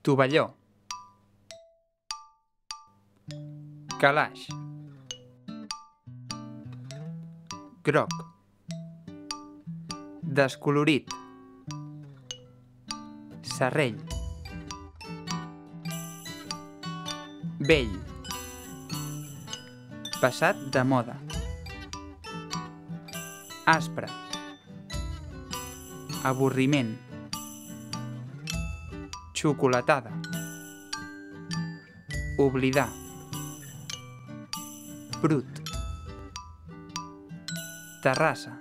tovalló, calaix, groc, descolorit, serrell, vell, passat de moda, aspre, avorriment, xocolatada, oblidar, brut, terrassa,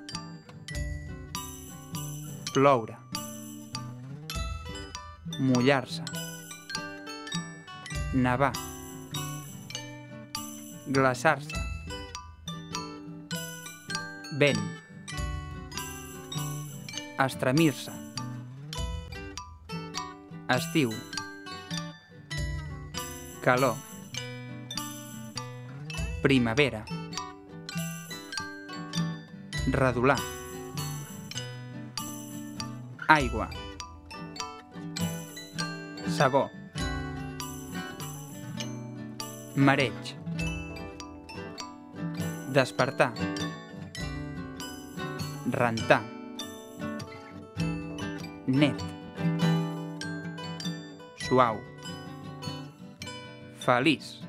ploure, mullar-se, nevar, glaçar-se, vent, estremir-se, estiu, calor, primavera, redolar, aigua, sabó, mareig, despertar, rentar, net, suau, feliç.